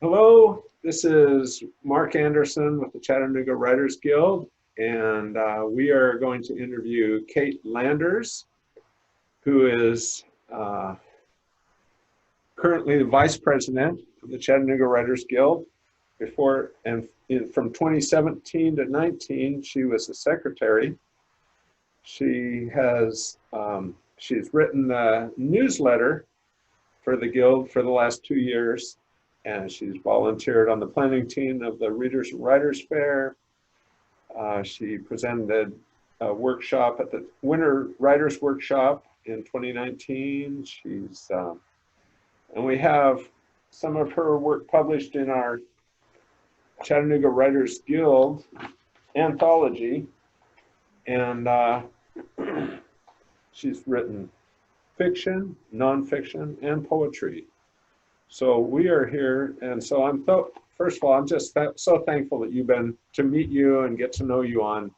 Hello, this is Mark Anderson with the Chattanooga Writers Guild, and we are going to interview Kate Landers, who is currently the Vice President of the Chattanooga Writers Guild. From 2017 to 19, she was the secretary. She's written the newsletter for the Guild for the last 2 years, and she's volunteered on the planning team of the Readers and Writers Fair. She presented a workshop at the Winter Writers Workshop in 2019. And we have some of her work published in our Chattanooga Writers Guild anthology, and she's written fiction, nonfiction, and poetry. So we are here, and so first of all, I'm just so thankful that you've been to meet you and get to know you on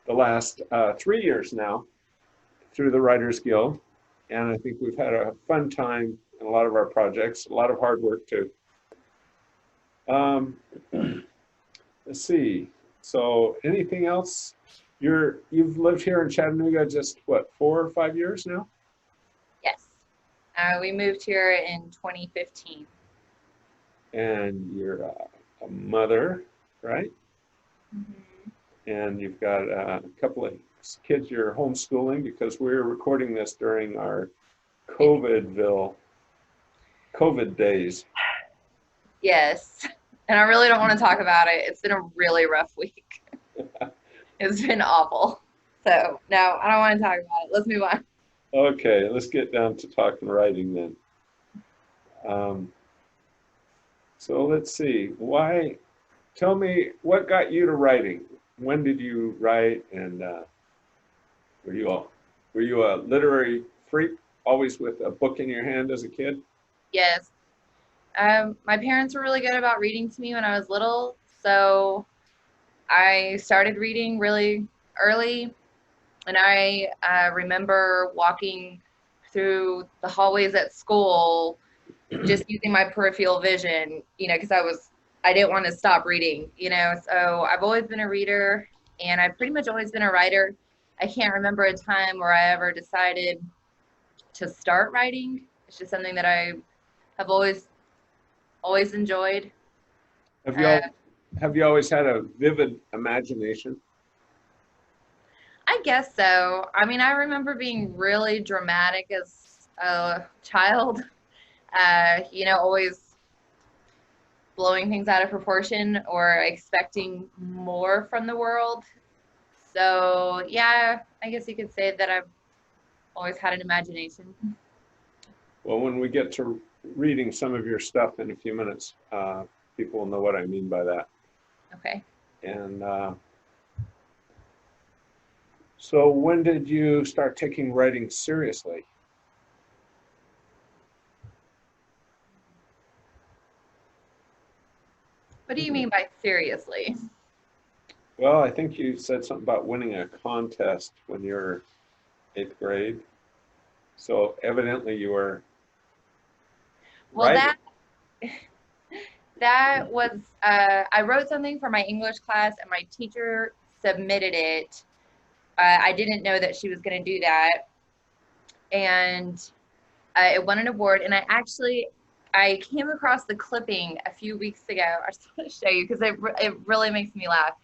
the last 3 years now through the Writers Guild. And I think we've had a fun time in a lot of our projects, a lot of hard work too. Let's see. So anything else? You've lived here in Chattanooga just what, 4 or 5 years now? Yes. We moved here in 2015. And you're a mother, right? Mm-hmm. And you've got a couple of kids you're homeschooling, because we're recording this during our COVID days. Yes. And I really don't want to talk about it. It's been a really rough week. It's been awful. So, no, I don't want to talk about it. Let's move on. Okay, let's get down to talking writing then. So let's see. Tell me, what got you to writing? When did you write, and were you a literary freak, always with a book in your hand as a kid? Yes. My parents were really good about reading to me when I was little, so I started reading really early, and I remember walking through the hallways at school just using my peripheral vision, because I didn't want to stop reading, so I've always been a reader, and I've pretty much always been a writer. I can't remember a time where I ever decided to start writing. It's just something that I have always enjoyed. Have you always had a vivid imagination? I guess so. I mean, I remember being really dramatic as a child, always blowing things out of proportion or expecting more from the world. So, yeah, I guess you could say that I've always had an imagination. Well, when we get to reading some of your stuff in a few minutes, people will know what I mean by that. Okay. And so when did you start taking writing seriously? What do you mean by seriously? Well, I think you said something about winning a contest when you were 8th grade. So evidently you were Well, writing. that was, I wrote something for my English class, and my teacher submitted it. I didn't know that she was going to do that. And it won an award. And I came across the clipping a few weeks ago. I just want to show you because it really makes me laugh.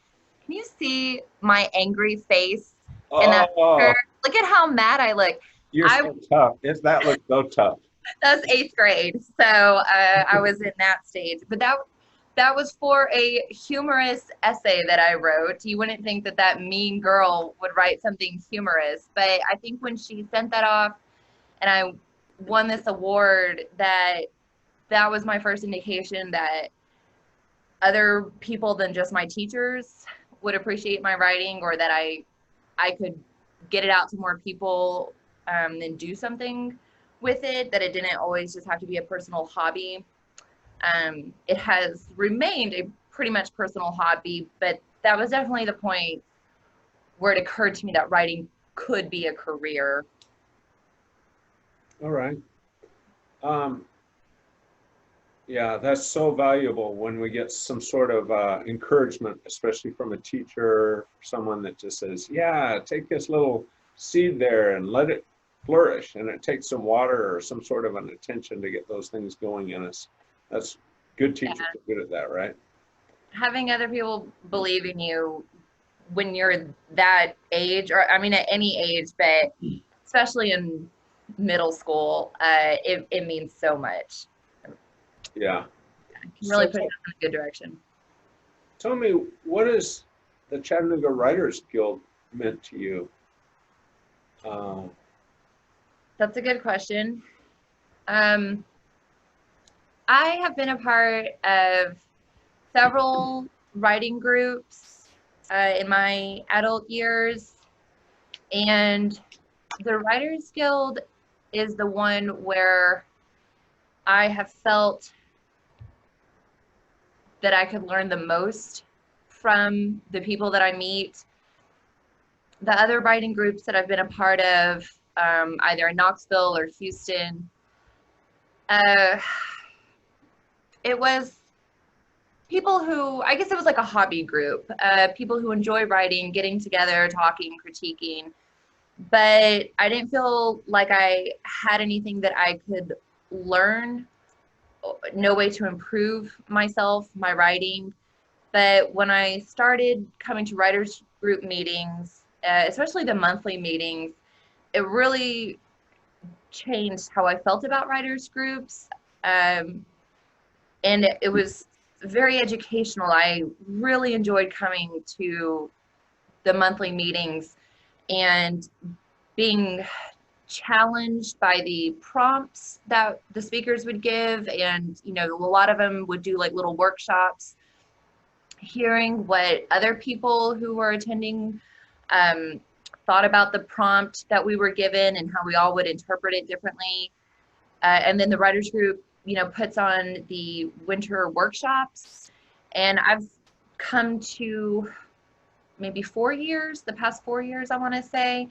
Can you see my angry face in that picture? Look at how mad I look. You're so tough. That looks so tough. That was 8th grade. So I was in that stage. But that was for a humorous essay that I wrote. You wouldn't think that mean girl would write something humorous. But I think when she sent that off and I won this award, that was my first indication that other people than just my teachers would appreciate my writing, or that I could get it out to more people and do something with it, that it didn't always just have to be a personal hobby. It has remained a pretty much personal hobby, but that was definitely the point where it occurred to me that writing could be a career. All right. Yeah, that's so valuable when we get some sort of encouragement, especially from a teacher, someone that just says, yeah, take this little seed there and let it flourish. And it takes some water or some sort of an attention to get those things going in us. That's good Yeah. teachers are good at that, right? Having other people believe in you when you're that age, or I mean at any age, but especially in middle school, it means so much. Yeah. It can really So push us in a good direction. tell me, what has the Chattanooga Writers Guild meant to you? Uh, That's a good question. Um, I have been a part of several writing groups in my adult years, and the Writers Guild is the one where I have felt that I could learn the most from the people that I meet. The other writing groups that I've been a part of, either in Knoxville or Houston, uh, it was people who, I guess it was like a hobby group, people who enjoy writing, getting together, talking, critiquing. But I didn't feel like I had anything that I could learn, no way to improve myself, my writing. But when I started coming to writers group meetings, especially the monthly meetings, it really changed how I felt about writers groups. Um, and it was very educational. I really enjoyed coming to the monthly meetings and being challenged by the prompts that the speakers would give. And, you know, a lot of them would do like little workshops, hearing what other people who were attending um, thought about the prompt that we were given and how we all would interpret it differently. And then the writers group, you know, puts on the winter workshops. And I've come to maybe 4 years, the past 4 years, I want to say.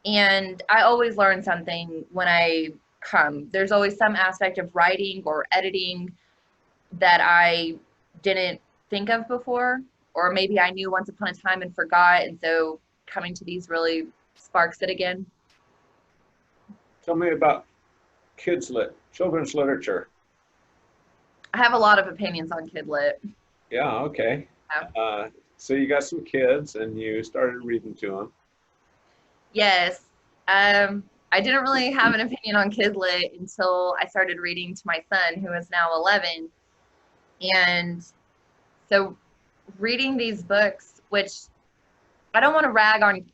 And I always learn something when I come. There's always some aspect of writing or editing that I didn't think of before, or maybe I knew once upon a time and forgot. And so coming to these really sparks it again. tell me about children's literature. I have a lot of opinions on Kid Lit. Yeah, okay. Yeah. So you got some kids and you started reading to them. Yes. I didn't really have an opinion on Kid Lit until I started reading to my son, who is now 11. And so reading these books, which I don't want to rag on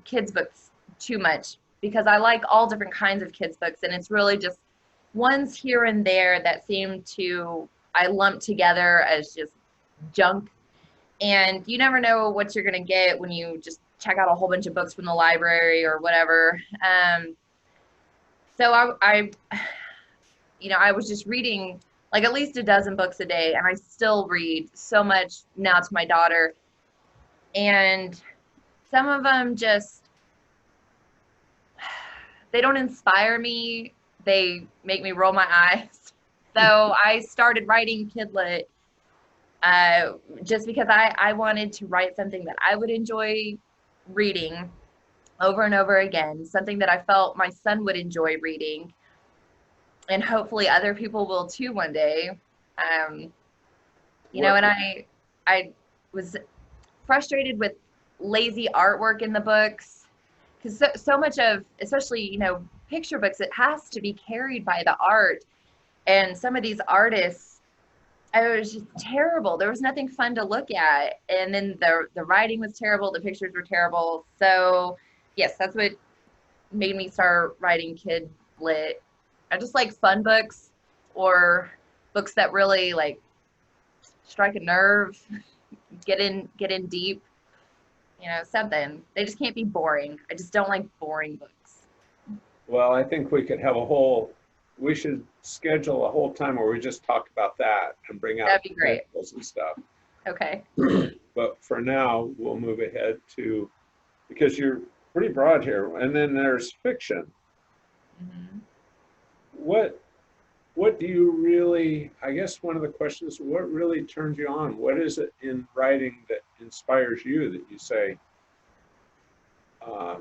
kids' books too much because I like all different kinds of kids' books, and it's really just ones here and there that seem to I lump together as just junk. And you never know what you're gonna get when you just check out a whole bunch of books from the library or whatever. So you know, I was just reading like at least a dozen books a day, and I still read so much now to my daughter. And some of them just, they don't inspire me. They make me roll my eyes. So I started writing Kid Lit just because I wanted to write something that I would enjoy reading over and over again, something that I felt my son would enjoy reading, and hopefully other people will too one day. Um, you know, What? and I was frustrated with lazy artwork in the books because so much of, especially, you know, picture books, it has to be carried by the art. And some of these artists, it was just terrible. There was nothing fun to look at. And then the writing was terrible. The pictures were terrible. So yes, that's what made me start writing Kid Lit. I just like fun books or books that really like strike a nerve, get in deep, you know, something. They just can't be boring. I just don't like boring books. Well, I think we should schedule a whole time where we just talk about that and bring out That'd be great. examples and stuff. Okay. But for now, we'll move ahead to, because you're pretty broad here. And then there's fiction. Mhm. What what do you really, I guess one of the questions, what really turns you on? What is it in writing that inspires you that you say, uh,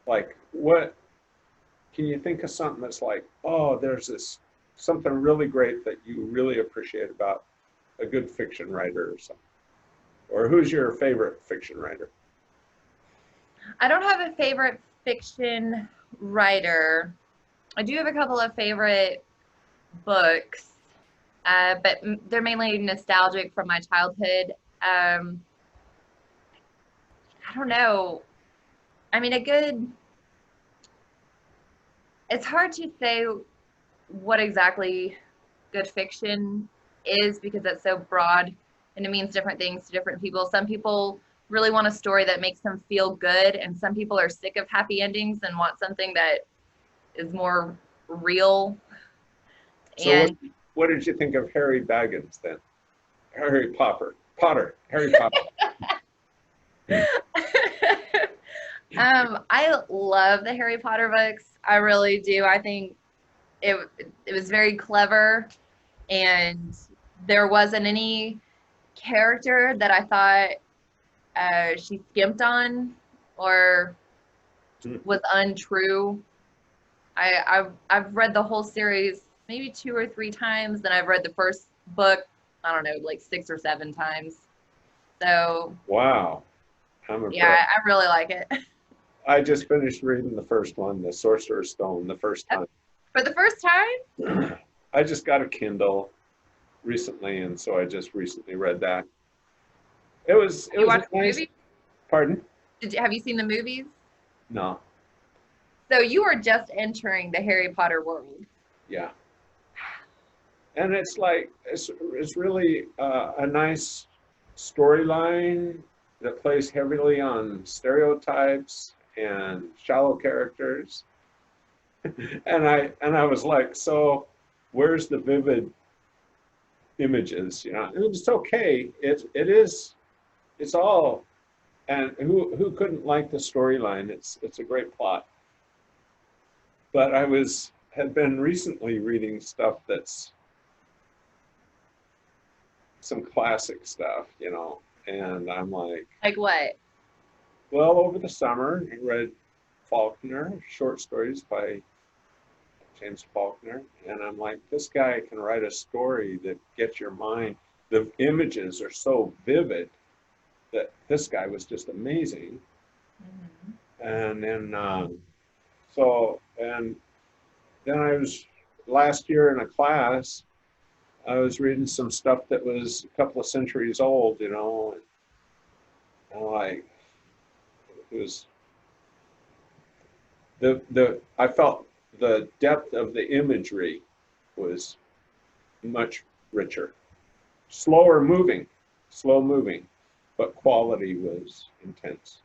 like, what, can you think of something that's like, oh, there's this, something really great that you really appreciate about a good fiction writer or something? Or who's your favorite fiction writer? I don't have a favorite fiction writer. I do have a couple of favorite books, but they're mainly nostalgic from my childhood. I don't know. I mean, it's hard to say what exactly good fiction is because it's so broad and it means different things to different people. Some people really want a story that makes them feel good, and some people are sick of happy endings and want something that is more real. So And what did you think of Harry Baggins then? Harry Potter. I love the Harry Potter books. I really do. I think it was very clever, and there wasn't any character that I thought she skimped on or was untrue. I've read the whole series maybe 2 or 3 times, and I've read the first book, I don't know, like 6 or 7 times. So Wow, I'm yeah, impressed. I really like it. I just finished reading the first one, The Sorcerer's Stone, the first time. For the first time? I just got a Kindle recently, and so I just recently read that. It was You a watched the nice. movie? Pardon? Have you seen the movies? No. So you are just entering the Harry Potter world. Yeah. And it's like it's really a nice storyline that plays heavily on stereotypes and shallow characters. And I was like, so where's the vivid images? You know, and it's okay. It's all, and who couldn't like the storyline? It's a great plot. But had been recently reading stuff that's some classic stuff, you know, and I'm like, Like what? well, over the summer I read Faulkner, short stories by James Faulkner, and I'm like, this guy can write a story that gets your mind. The images are so vivid that this guy was just amazing. And then and then I was last year in a class, I was reading some stuff that was a couple of centuries old, you know, and like it was I felt the depth of the imagery was much richer, slow moving, but quality was intense.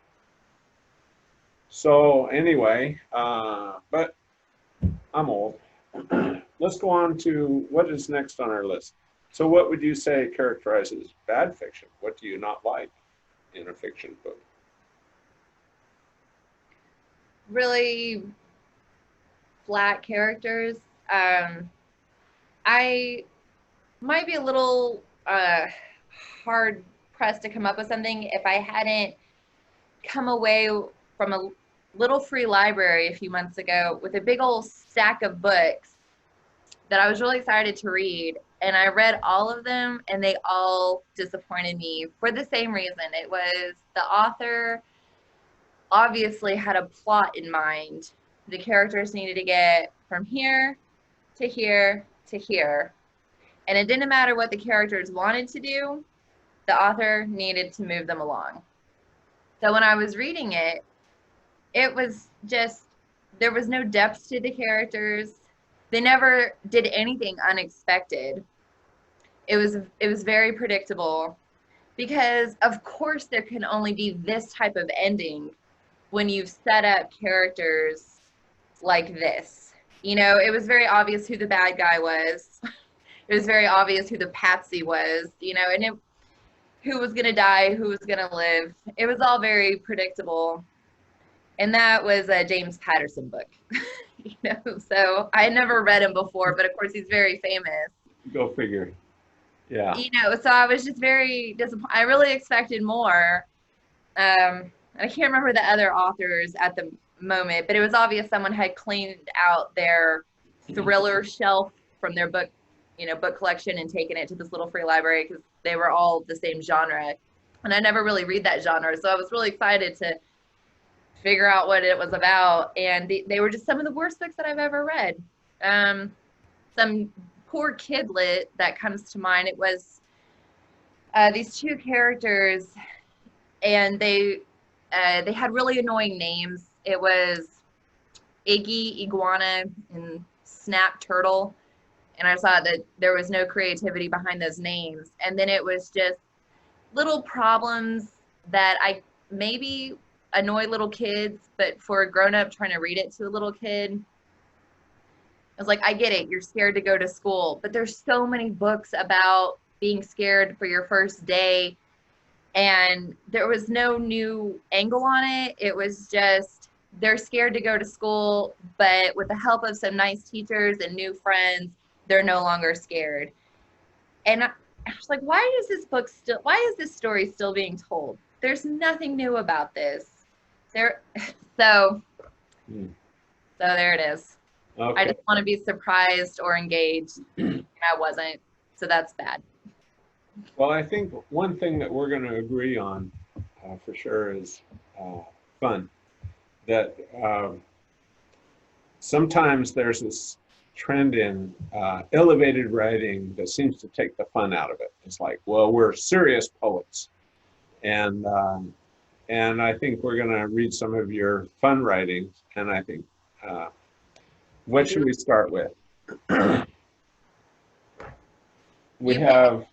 So anyway, but I'm old. Let's go on to what is next on our list. So what would you say characterizes bad fiction? What do you not like in a fiction book? Really flat characters. I might be a little hard pressed to come up with something if I hadn't come away from a little free library a few months ago with a big old stack of books that I was really excited to read. And I read all of them, and they all disappointed me for the same reason. It was the author obviously had a plot in mind. The characters needed to get from here to here to here. And it didn't matter what the characters wanted to do, the author needed to move them along. So when I was reading it, it was just, there was no depth to the characters. They never did anything unexpected. It was very predictable because of course there can only be this type of ending when you've set up characters like this. You know, it was very obvious who the bad guy was. It was very obvious who the patsy was, you know, and who was going to die, who was going to live. It was all very predictable. And that was a James Patterson book. You know, so I had never read him before, but of course he's very famous. Go figure. Yeah. You know, so I was just very disappointed. I really expected more. I can't remember the other authors at the moment, but it was obvious someone had cleaned out their thriller shelf from their book, you know, book collection and taken it to this little free library because they were all the same genre. And I never really read that genre, so I was really excited to figure out what it was about. And they were just some of the worst books that I've ever read. Some poor kidlet that comes to mind. It was these two characters, and they had really annoying names. It was Iggy, Iguana, and Snap Turtle. And I saw that there was no creativity behind those names. And then it was just little problems that I maybe annoy little kids, but for a grown-up trying to read it to a little kid, I was like, I get it, you're scared to go to school, but there's so many books about being scared for your first day, and there was no new angle on it. It was just, they're scared to go to school, but with the help of some nice teachers and new friends, they're no longer scared. And I was like, why is this story still being told? There's nothing new about this. So there it is. Okay. I just want to be surprised or engaged, and I wasn't, so that's bad. Well, I think one thing that we're going to agree on for sure is fun. That sometimes there's this trend in elevated writing that seems to take the fun out of it. It's like, well, we're serious poets, and I think we're going to read some of your fun writings. And I think, what should we start with? We have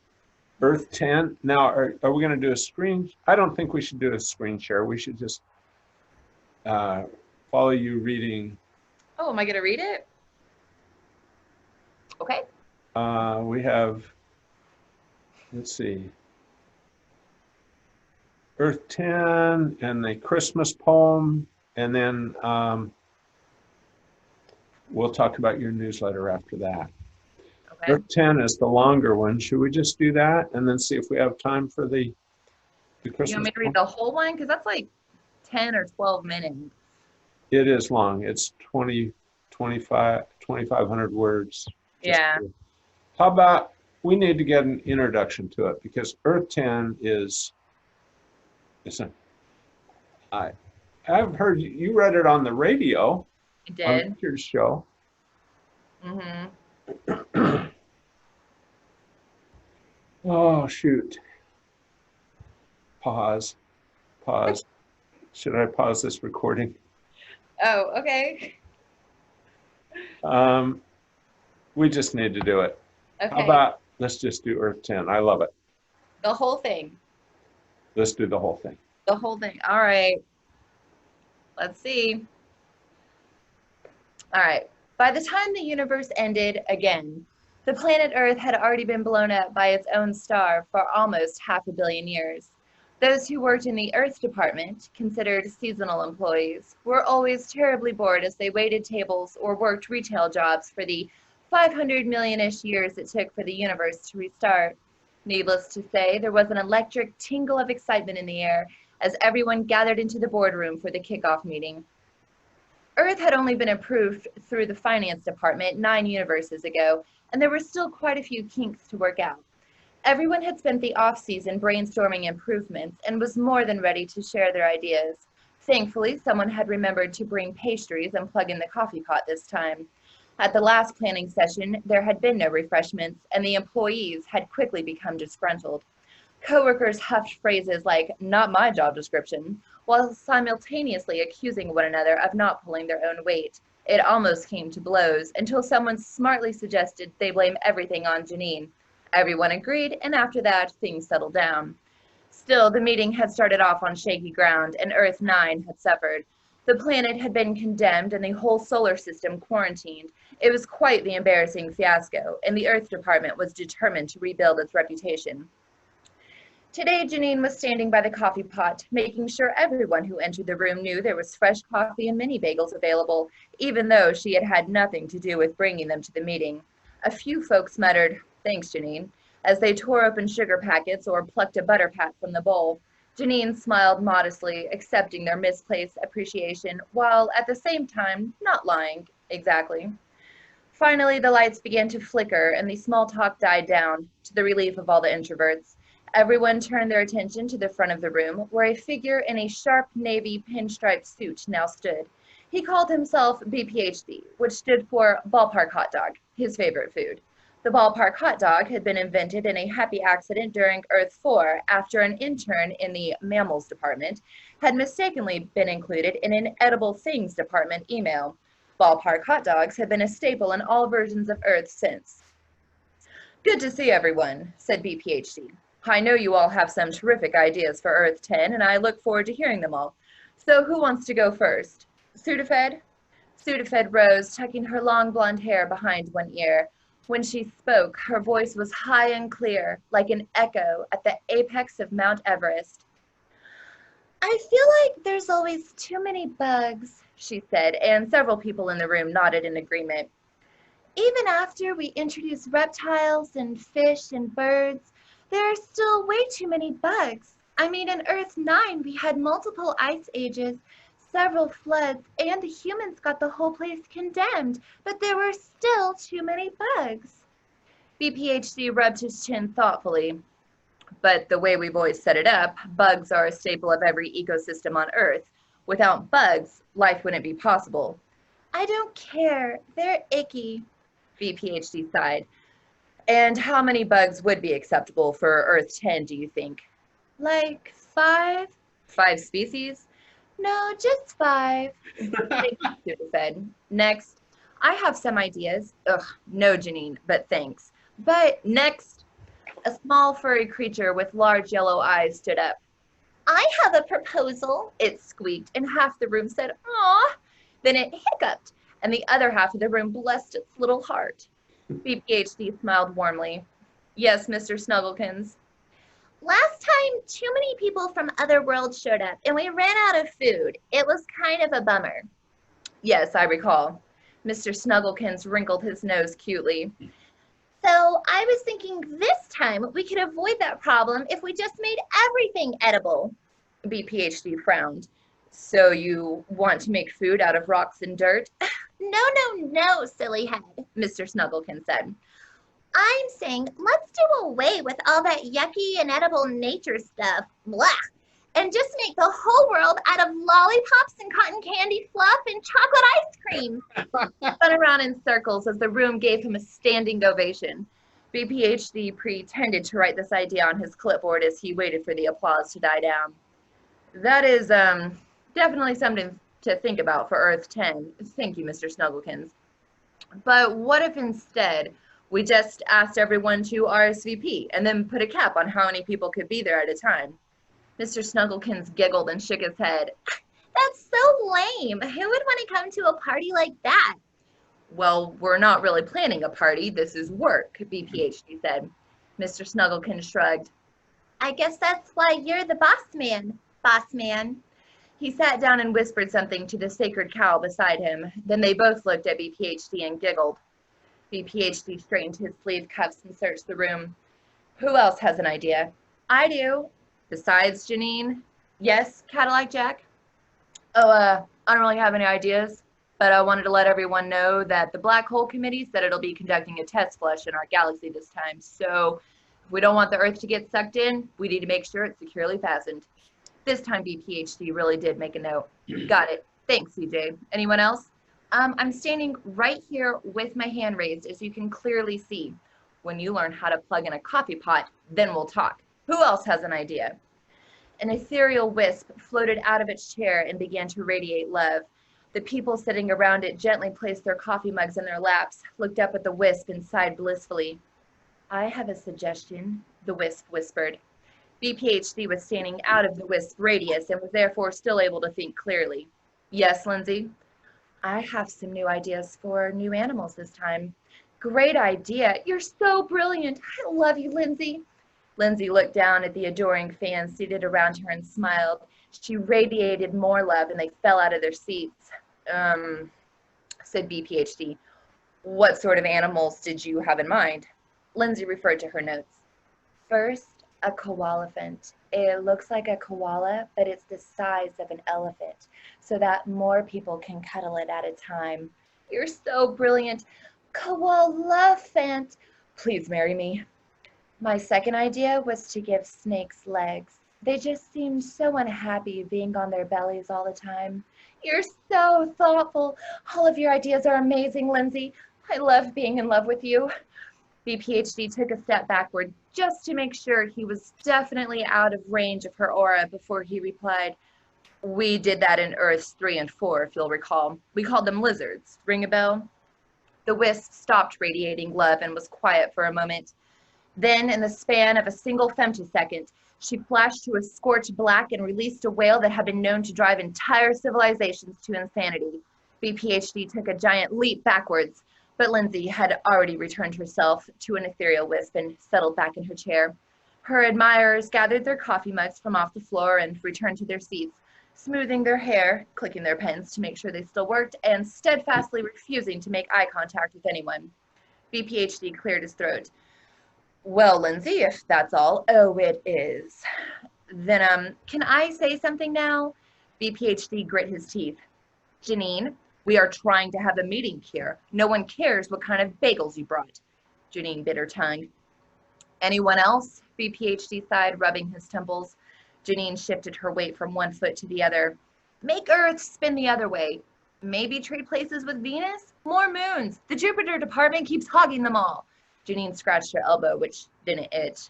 Earth 10. Now, are we going to do a screen? I don't think we should do a screen share. We should just follow you reading. Oh, am I going to read it? Okay. We have, let's see, Earth 10 and the Christmas poem, and then we'll talk about your newsletter after that. Okay. Earth 10 is the longer one. Should we just do that and then see if we have time for the Christmas You want me to poem? read the whole one? Because that's like 10 or 12 minutes. It is long. It's 2,500 words. Yeah. How about we need to get an introduction to it, because Earth 10 is, I've heard you read it on the radio. I did. On Richard's show. Mm-hmm. Oh, shoot. Pause. Should I pause this recording? Oh, okay. We just need to do it. Okay. How about, let's just do Earth 10. I love it. The whole thing. Let's do the whole thing. The whole thing. All right. Let's see. All right. By the time the universe ended again, the planet Earth had already been blown up by its own star for almost 500 million years. Those who worked in the Earth department, considered seasonal employees, were always terribly bored as they waited tables or worked retail jobs for the 500 million-ish years it took for the universe to restart. Needless to say, there was an electric tingle of excitement in the air as everyone gathered into the boardroom for the kickoff meeting. Earth had only been approved through the finance department 9 universes ago, and there were still quite a few kinks to work out. Everyone had spent the off-season brainstorming improvements and was more than ready to share their ideas. Thankfully, someone had remembered to bring pastries and plug in the coffee pot this time. At the last planning session, there had been no refreshments, and the employees had quickly become disgruntled. Coworkers huffed phrases like, "not my job description," while simultaneously accusing one another of not pulling their own weight. It almost came to blows until someone smartly suggested they blame everything on Janine. Everyone agreed, and after that, things settled down. Still, the meeting had started off on shaky ground, and Earth 9 had suffered. The planet had been condemned and the whole solar system quarantined. It was quite the embarrassing fiasco, and the Earth department was determined to rebuild its reputation. Today, Janine was standing by the coffee pot, making sure everyone who entered the room knew there was fresh coffee and mini bagels available, even though she had had nothing to do with bringing them to the meeting. A few folks muttered, "Thanks, Janine," as they tore open sugar packets or plucked a butter pat from the bowl. Janine smiled modestly, accepting their misplaced appreciation, while at the same time not lying exactly. Finally, the lights began to flicker and the small talk died down, to the relief of all the introverts. Everyone turned their attention to the front of the room, where a figure in a sharp navy pinstripe suit now stood. He called himself BPHD, which stood for Ballpark Hot Dog, his favorite food. The Ballpark Hot Dog had been invented in a happy accident during Earth 4 after an intern in the mammals department had mistakenly been included in an edible things department email. Ballpark hot dogs have been a staple in all versions of Earth since. "Good to see everyone," said BPHD. "I know you all have some terrific ideas for Earth 10, and I look forward to hearing them all. So who wants to go first? Sudafed?" Sudafed rose, tucking her long blonde hair behind one ear. When she spoke, her voice was high and clear, like an echo at the apex of Mount Everest. "I feel like there's always too many bugs," she said, and several people in the room nodded in agreement. "Even after we introduce reptiles and fish and birds, there are still way too many bugs. I mean, in Earth 9, we had multiple ice ages, several floods, and the humans got the whole place condemned, but there were still too many bugs." BPHD rubbed his chin thoughtfully. "But the way we've always set it up, bugs are a staple of every ecosystem on Earth. Without bugs, life wouldn't be possible." "I don't care. They're icky," BPHD sighed. "And how many bugs would be acceptable for Earth 10, do you think?" "Like 5? 5 species?" "No, just 5. Thank you, Sudafed. Next. "I have some ideas." "Ugh, no, Janine, but thanks." "But next." A small furry creature with large yellow eyes stood up. "I have a proposal," it squeaked, and half the room said, "Aw." Then it hiccuped, and the other half of the room blessed its little heart. BPHD smiled warmly. "Yes, Mr. Snuggлекins." "Last time, too many people from other worlds showed up, and we ran out of food. It was kind of a bummer." "Yes, I recall." Mr. Snuggлекins wrinkled his nose cutely. "So I was thinking this time we could avoid that problem if we just made everything edible." BPHD frowned. "So you want to make food out of rocks and dirt?" "No, no, no, silly head," Mr. Snugglekin said. "I'm saying let's do away with all that yucky inedible nature stuff, blah, and just make the whole world out of lollipops and cotton candy fluff and chocolate ice cream." Spun around in circles as the room gave him a standing ovation. BPHD pretended to write this idea on his clipboard as he waited for the applause to die down. "That is definitely something to think about for Earth 10. Thank you, Mr. Snuggлекins. But what if instead we just asked everyone to RSVP and then put a cap on how many people could be there at a time?" Mr. Snuggлекins giggled and shook his head. "That's so lame. Who would want to come to a party like that?" "Well, we're not really planning a party. This is work," BPHD said. Mr. Snugglekin shrugged. "I guess that's why you're the boss man, boss man." He sat down and whispered something to the sacred cow beside him. Then they both looked at BPHD and giggled. BPHD straightened his sleeve cuffs and searched the room. "Who else has an idea?" "I do." "Besides Janine?" "Yes, Cadillac Jack." "Oh, I don't really have any ideas, but I wanted to let everyone know that the Black Hole Committee said it'll be conducting a test flush in our galaxy this time, so if we don't want the Earth to get sucked in, we need to make sure it's securely fastened." This time BPHD really did make a note. "Got it. Thanks, CJ. Anyone else?" I'm standing right here with my hand raised, as you can clearly see. When you learn how to plug in a coffee pot, then we'll talk. Who else has an idea?" An ethereal wisp floated out of its chair and began to radiate love. The people sitting around it gently placed their coffee mugs in their laps, looked up at the wisp, and sighed blissfully. "I have a suggestion," the wisp whispered. BPHD was standing out of the wisp radius and was therefore still able to think clearly. "Yes, Lindsay?" "I have some new ideas for new animals this time." "Great idea. You're so brilliant. I love you, Lindsay." Lindsay looked down at the adoring fans seated around her and smiled. She radiated more love and they fell out of their seats. Said BPHD. What sort of animals did you have in mind? Lindsay referred to her notes. First, a koalefant. It looks like a koala, but it's the size of an elephant, so that more people can cuddle it at a time. You're so brilliant. Koalefant. Please marry me. My second idea was to give snakes legs. They just seemed so unhappy being on their bellies all the time. You're so thoughtful. All of your ideas are amazing, Lindsay. I love being in love with you. BPHD took a step backward just to make sure he was definitely out of range of her aura before he replied, we did that in Earths 3 and 4, if you'll recall. We called them lizards. Ring a bell? The wisp stopped radiating love and was quiet for a moment. Then, in the span of a single femtosecond, she flashed to a scorched black and released a wail that had been known to drive entire civilizations to insanity. BPHD took a giant leap backwards, but Lindsay had already returned herself to an ethereal wisp and settled back in her chair. Her admirers gathered their coffee mugs from off the floor and returned to their seats, smoothing their hair, clicking their pens to make sure they still worked, and steadfastly refusing to make eye contact with anyone. BPHD cleared his throat. Well, Lindsay, if that's all. Oh, it is. Then, can I say something now? BPHD grit his teeth. Janine, we are trying to have a meeting here. No one cares what kind of bagels you brought. Janine bit her tongue. Anyone else? BPHD sighed, rubbing his temples. Janine shifted her weight from one foot to the other. Make Earth spin the other way. Maybe trade places with Venus? More moons. The Jupiter department keeps hogging them all. Janine scratched her elbow, which didn't itch.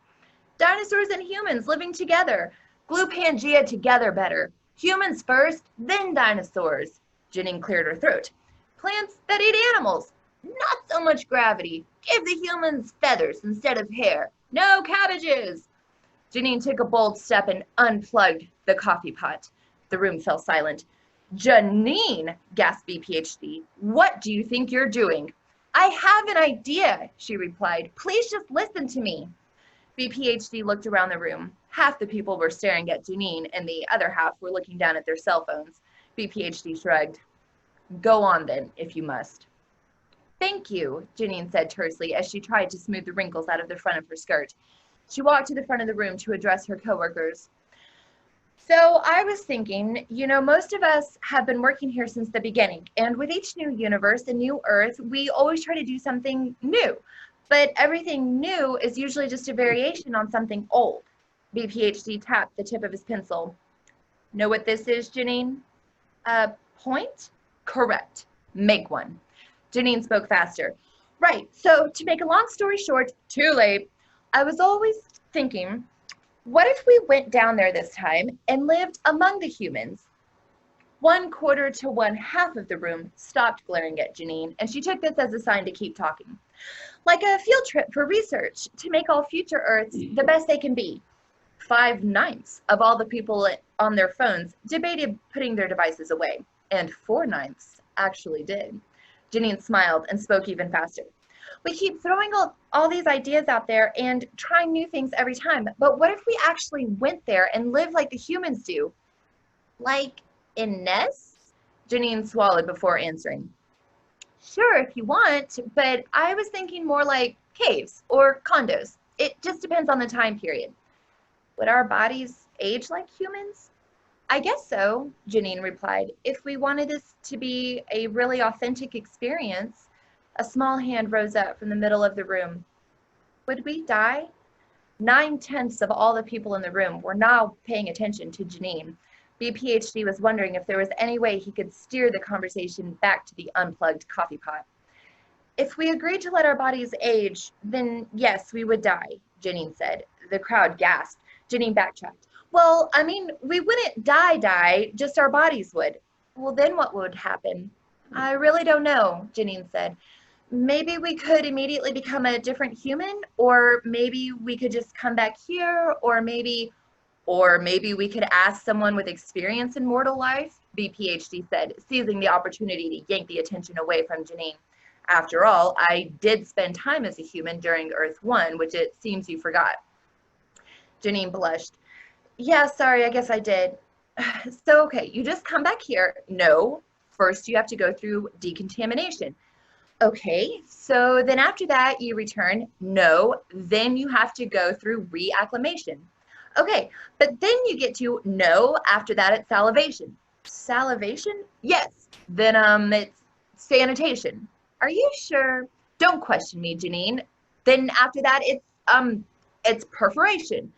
Dinosaurs and humans living together. Glue Pangea together better. Humans first, then dinosaurs. Janine cleared her throat. Plants that eat animals. Not so much gravity. Give the humans feathers instead of hair. No cabbages. Janine took a bold step and unplugged the coffee pot. The room fell silent. Janine, gasped BPHD, what do you think you're doing? I have an idea, she replied. Please just listen to me. BPHD looked around the room. Half the people were staring at Janine and the other half were looking down at their cell phones. BPHD shrugged. Go on then, if you must. Thank you, Janine said tersely as she tried to smooth the wrinkles out of the front of her skirt. She walked to the front of the room to address her coworkers. So I was thinking, most of us have been working here since the beginning, and with each new universe, a new Earth, we always try to do something new. But everything new is usually just a variation on something old. BPHD tapped the tip of his pencil. Know what this is, Janine? A point? Correct. Make one. Janine spoke faster. Right, so to make a long story short, too late. I was always thinking, what if we went down there this time and lived among the humans? 1/4 to 1/2 of the room stopped glaring at Janine, and she took this as a sign to keep talking. Like a field trip for research to make all future Earths the best they can be. 5/9 of all the people on their phones debated putting their devices away, and 4/9 actually did. Janine smiled and spoke even faster. We keep throwing all these ideas out there and trying new things every time, but what if we actually went there and lived like the humans do? Like in nests? Janine swallowed before answering. Sure, if you want, but I was thinking more like caves or condos. It just depends on the time period. Would our bodies age like humans? I guess so, Janine replied. If we wanted this to be a really authentic experience. A small hand rose up from the middle of the room. Would we die? 9/10 of all the people in the room were now paying attention to Janine. BPHD was wondering if there was any way he could steer the conversation back to the unplugged coffee pot. If we agreed to let our bodies age, then yes, we would die, Janine said. The crowd gasped. Janine backtracked. Well, we wouldn't die, just our bodies would. Well, then what would happen? I really don't know, Janine said. Maybe we could immediately become a different human, or maybe we could just come back here, or maybe we could ask someone with experience in mortal life, BPHD said, seizing the opportunity to yank the attention away from Janine. After all, I did spend time as a human during Earth 1, which it seems you forgot. Janine blushed. Yeah, sorry, I guess I did. So, okay, you just come back here. No, first you have to go through decontamination. Okay, so then after that you return. No, then you have to go through reacclimation. Okay, but then you get to no, after that it's salivation. Salivation? Yes. Then it's sanitation. Are you sure? Don't question me, Janine. Then after that it's perforation.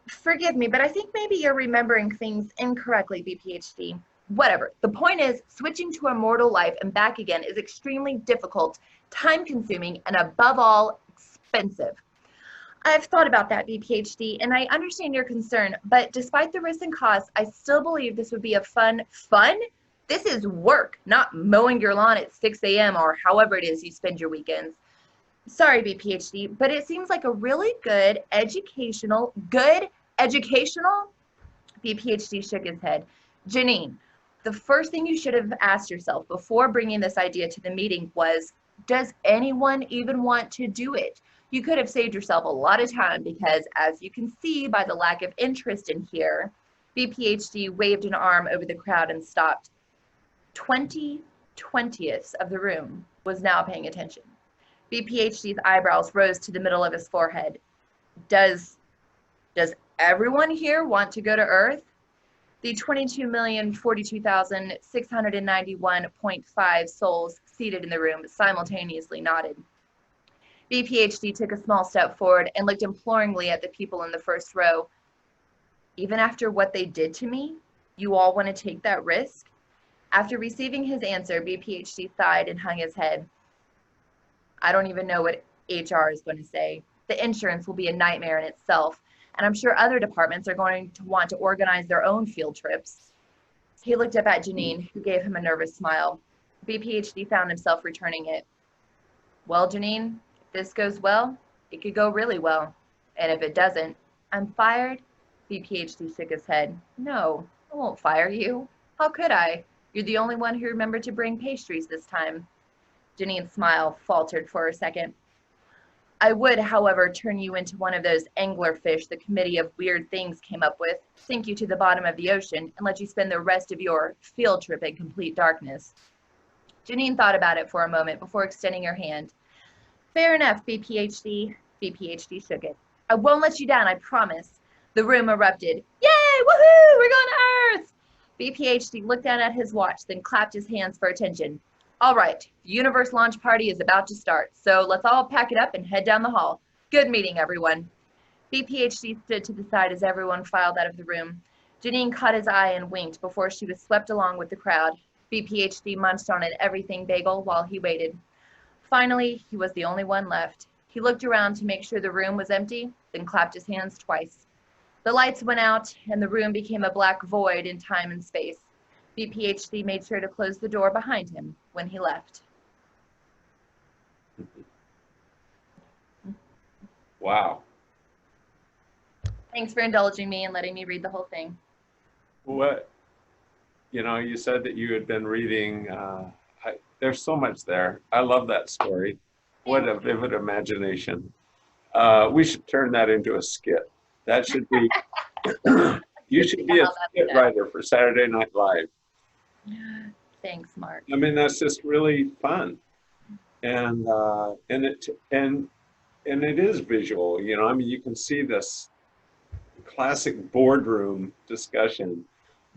Forgive me, but I think maybe you're remembering things incorrectly, BPHD. Whatever. The point is, switching to a mortal life and back again is extremely difficult, time-consuming, and above all, expensive. I've thought about that, BPHD, and I understand your concern, but despite the risks and costs, I still believe this would be a fun? This is work, not mowing your lawn at 6 a.m. or however it is you spend your weekends. Sorry, BPHD, but it seems like a really good educational, BPHD shook his head. Janine, the first thing you should have asked yourself before bringing this idea to the meeting was, does anyone even want to do it? You could have saved yourself a lot of time because, as you can see by the lack of interest in here, BPHD waved an arm over the crowd and stopped. 20/20ths of the room was now paying attention. BPHD's eyebrows rose to the middle of his forehead. Does everyone here want to go to Earth? The 22,042,691.5 souls seated in the room simultaneously nodded. BPHD took a small step forward and looked imploringly at the people in the first row. Even after what they did to me, you all want to take that risk? After receiving his answer, BPHD sighed and hung his head. I don't even know what HR is going to say. The insurance will be a nightmare in itself, and I'm sure other departments are going to want to organize their own field trips. He looked up at Janine, who gave him a nervous smile. BPHD found himself returning it. Well, Janine, if this goes well, it could go really well. And if it doesn't, I'm fired? BPHD shook his head. No, I won't fire you. How could I? You're the only one who remembered to bring pastries this time. Janine's smile faltered for a second. I would, however, turn you into one of those anglerfish the Committee of Weird Things came up with, sink you to the bottom of the ocean, and let you spend the rest of your field trip in complete darkness. Janine thought about it for a moment before extending her hand. Fair enough, BPHD. BPHD shook it. I won't let you down, I promise. The room erupted. Yay! Woohoo! We're going to Earth! BPHD looked down at his watch, then clapped his hands for attention. All right, the universe launch party is about to start, so let's all pack it up and head down the hall. Good meeting, everyone. BPHD stood to the side as everyone filed out of the room. Janine caught his eye and winked before she was swept along with the crowd. BPHD munched on an everything bagel while he waited. Finally, he was the only one left. He looked around to make sure the room was empty, then clapped his hands twice. The lights went out, and the room became a black void in time and space. BPHD made sure to close the door behind him when he left. Wow. Thanks for indulging me and letting me read the whole thing. What, you said that you had been reading, there's so much there. I love that story. What a vivid imagination. We should turn that into a skit. That should be, you should be a skit writer for Saturday Night Live. Thanks, Mark. I mean, that's just really fun. And it is visual, you can see this classic boardroom discussion,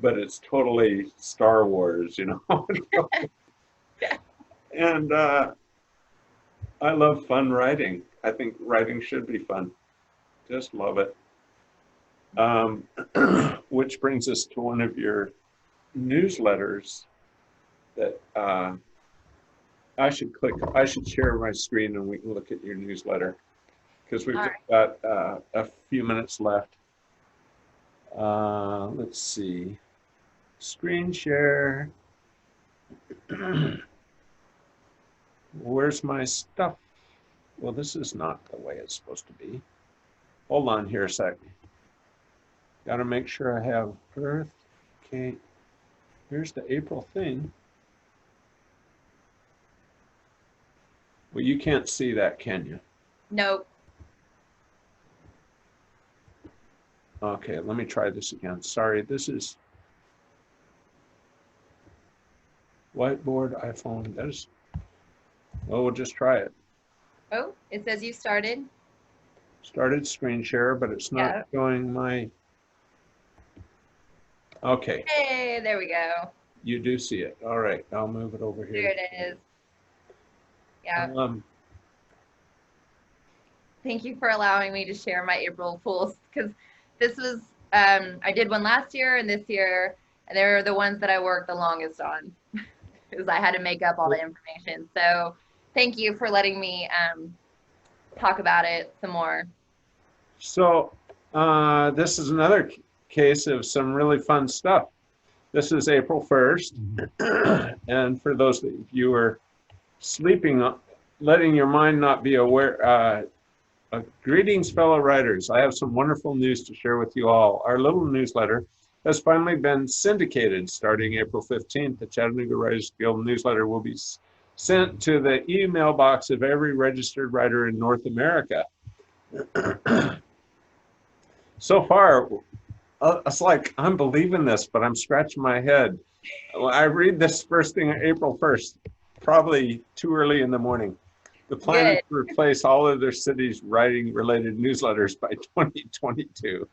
but it's totally Star Wars, And I love fun writing. I think writing should be fun. Just love it. Which brings us to one of your newsletters that I should share my screen and we can look at your newsletter because we've got a few minutes left. Let's see, screen share. Where's my stuff? Well, this is not the way it's supposed to be. Hold on here a second. Got to make sure I have Earth. Okay, here's the April thing. Well, you can't see that, can you? Nope. Okay, let me try this again. Sorry, this is whiteboard, iPhone. That is, well, we'll just try it. Oh, it says you started. Started screen share, but it's not Yeah. showing my, okay, Hey, there we go. you do see it. All right, I'll move it over There here. it is. Yeah. Thank you for allowing me to share my April Fools, because this was, I did one last year and this year, and they're the ones that I worked the longest on because I had to make up all the information. So thank you for letting me talk about it some more. So this is another case of some really fun stuff. This is April 1st. And for those of you who are sleeping, letting your mind not be aware, greetings, fellow writers. I have some wonderful news to share with you all. Our little newsletter has finally been syndicated starting April 15th. The Chattanooga Writers Guild newsletter will be sent to the email box of every registered writer in North America. So far, it's like, I'm believing this, but I'm scratching my head. I read this first thing April 1st, probably too early in the morning. The plan is to replace all of their cities' writing-related newsletters by 2022.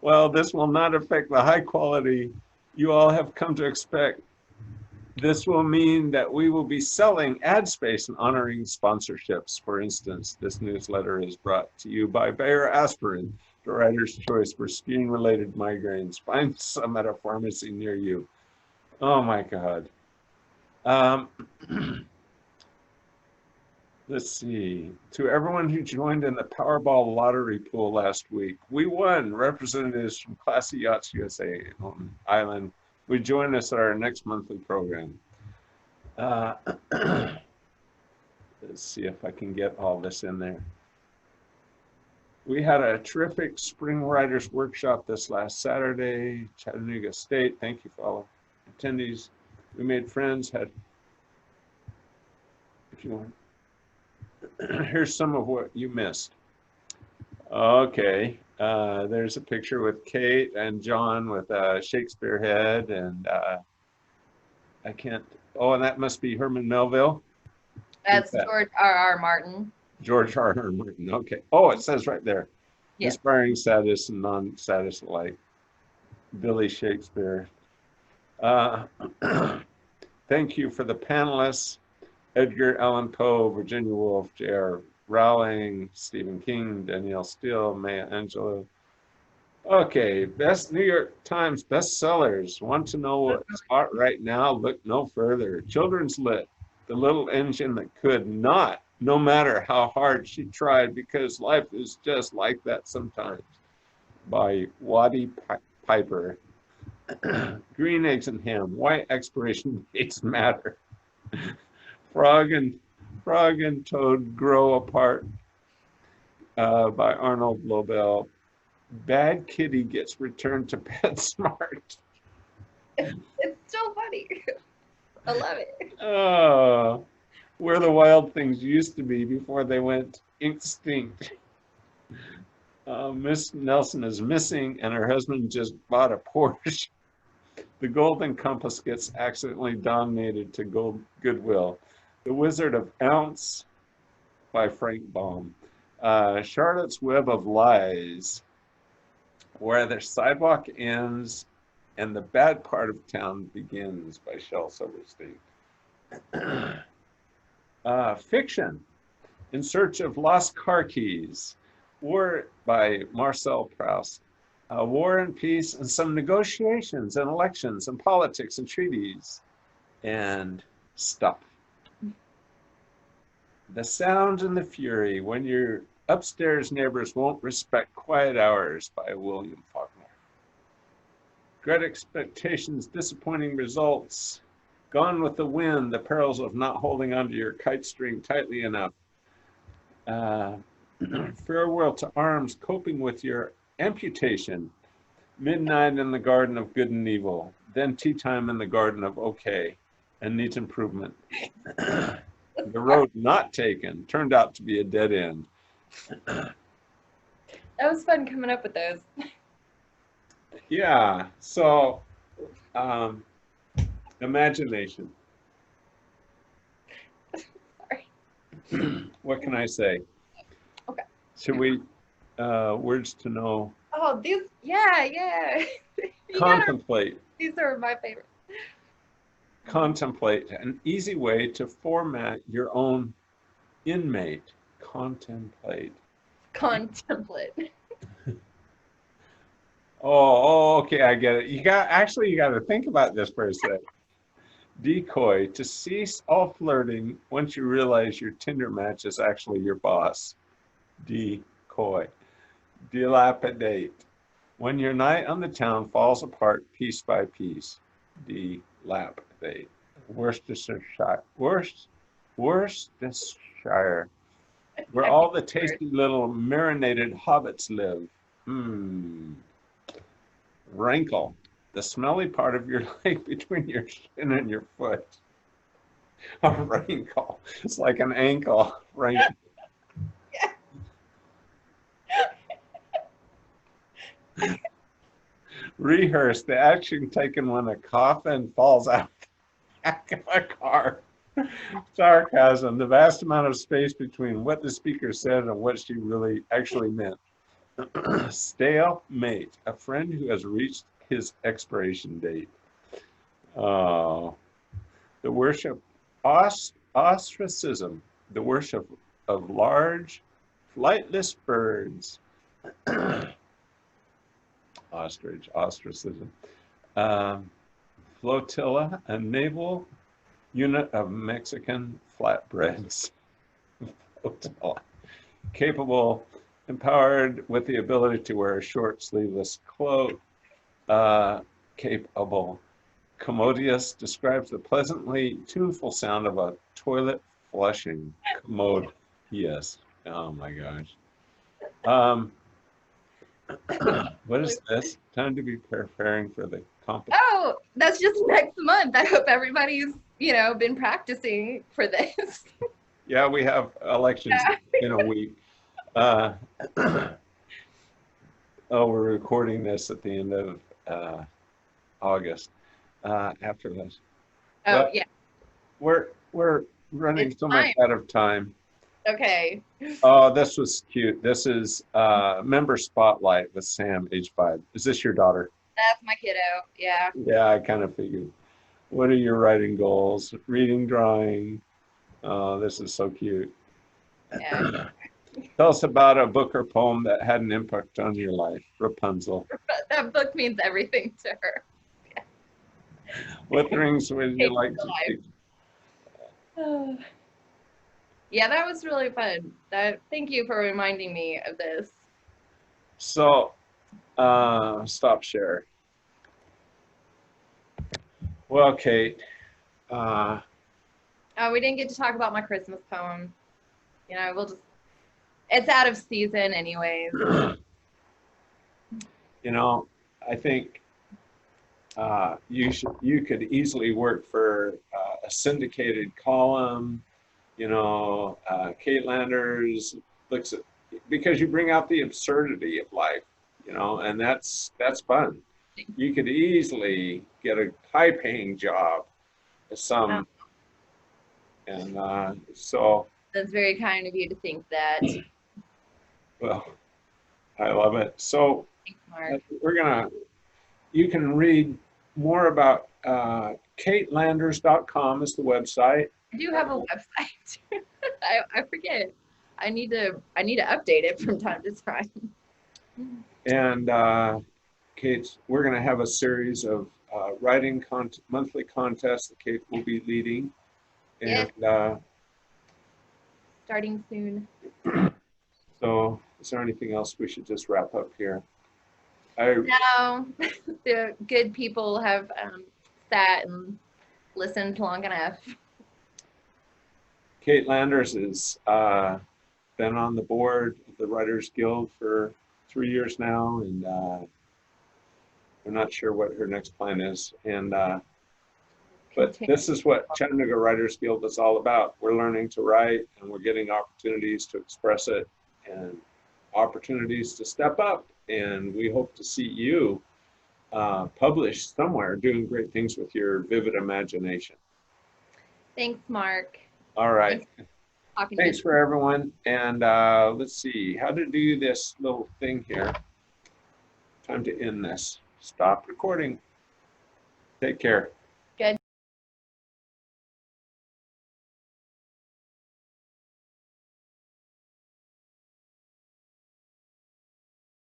Well, this will not affect the high quality you all have come to expect. This will mean that we will be selling ad space and honoring sponsorships. For instance, this newsletter is brought to you by Bayer Aspirin, the writer's choice for skiing-related migraines. Find some at a pharmacy near you. Oh my God. Let's see. To everyone who joined in the Powerball lottery pool last week, we won. Representatives from Classy Yachts USA on Island. We join us at our next monthly program. Let's see if I can get all this in there. We had a terrific spring writers workshop this last Saturday, Chattanooga State. Thank you for all attendees. We made friends, if you want. Here's some of what you missed. Okay, there's a picture with Kate and John with a Shakespeare head, and I can't, oh, and that must be Herman Melville. That's George R.R. Martin. George R.R. Martin, okay. Oh, it says right there. Yes. Inspiring sadists and non-sadists alike. Billy Shakespeare. Thank you for the panelists. Edgar Allan Poe, Virginia Woolf, J.R. Rowling, Stephen King, Danielle Steele, Maya Angelou. Okay, best New York Times bestsellers. Want to know what's hot right now? Look no further. Children's Lit, the little engine that could not, no matter how hard she tried, because life is just like that sometimes, by Waddy Piper. Green Eggs and Ham, Why Expiration Dates Matter. Frog and Toad Grow Apart, by Arnold Lobel. Bad Kitty Gets Returned to PetSmart. It's so funny. I love it. Oh, where the wild things used to be before they went extinct. Miss Nelson is missing and her husband just bought a Porsche. The Golden Compass gets accidentally donated to Goodwill. The Wizard of Ounce by Frank Baum. Charlotte's Web of Lies, Where the Sidewalk Ends and the Bad Part of Town Begins by Shel Silverstein. Fiction, In Search of Lost Car Keys, War by Marcel Proust. War and Peace and Some Negotiations and Elections and Politics and Treaties and Stuff. The Sound and the Fury, When Your Upstairs Neighbors Won't Respect Quiet Hours by William Faulkner. Great Expectations, Disappointing Results, Gone with the Wind, The Perils of Not Holding Onto Your Kite String Tightly Enough. Farewell to Arms, Coping with Your Amputation. Midnight in the Garden of Good and Evil. Then Tea Time in the Garden of Okay and Neat Improvement. The Road Not Taken turned out to be a dead end. That was fun coming up with those. Yeah. So, um, imagination. Sorry. What can I say? Okay. Should we, words to know, Oh, these, yeah, yeah. You gotta, contemplate. these are my favorite. Contemplate, an easy way to format your own inmate. Contemplate. Contemplate. Oh, okay, I get it. You got to think about this for a sec. Decoy, to cease all flirting once you realize your Tinder match is actually your boss. Decoy. Dilapidate, when your night on the town falls apart piece by piece. Dilapidate. Worcestershire. Worcestershire, where I all the can't tasty little marinated hobbits live. Rankle, the smelly part of your leg between your shin and your foot. A rankle. It's like an ankle. Rankle. Rehearse, the action taken when a coffin falls out the back of a car. Sarcasm, the vast amount of space between what the speaker said and what she really actually meant. Stale mate, a friend who has reached his expiration date. Oh, the worship, ostracism, the worship of large, flightless birds. Ostrich, ostracism. Um, Flotilla, a naval unit of Mexican flatbreads. Flotilla. Capable, empowered with the ability to wear a short sleeveless cloak. Capable. Commodious describes the pleasantly tuneful sound of a toilet flushing. Commode. Yes. Oh my gosh. Um, what is this? Time to be preparing for the competition. Oh, that's just next month. I hope everybody's, been practicing for this. Yeah, we have elections in a week. Uh, oh, we're recording this at the end of August after this. Oh, But yeah. we're running It's so much time. out of time. Okay. Oh, this was cute. This is member spotlight with Sam, age 5. Is this your daughter? That's my kiddo. Yeah. Yeah, I kind of figured. What are your writing goals? Reading, drawing. Oh, this is so cute. Yeah. Tell us about a book or poem that had an impact on your life. Rapunzel. That book means everything to her. What things would you Takes like the to see? life. Yeah, that was really fun. Thank you for reminding me of this. So, stop share. Well, Kate, uh, Oh, we didn't get to talk about my Christmas poem. We'll just, it's out of season anyways. I think you could easily work for a syndicated column. Kate Landers looks at, because you bring out the absurdity of life, and that's fun. You could easily get a high-paying job at some, and so That's very kind of you to think that. well, I love it. So Thanks, Mark. you can read more about katelanders.com is the website. I do have a website. I forget. I need to update it from time to time. And Kate's, we're going to have a series of writing monthly contests that Kate will be leading. And Yes. Starting soon. so is there anything else we should just wrap up here? I No, the good people have sat and listened long enough. Kate Landers has been on the board of the Writers Guild for 3 years now, and I'm not sure what her next plan is. And but this is what Chattanooga Writers Guild is all about. We're learning to write, and we're getting opportunities to express it, and opportunities to step up. And we hope to see you published somewhere, doing great things with your vivid imagination. Thanks, Mark. All right. Thanks for talking Thanks to for everyone. And let's see how to do this little thing here. Time to end this. Stop recording. Take care.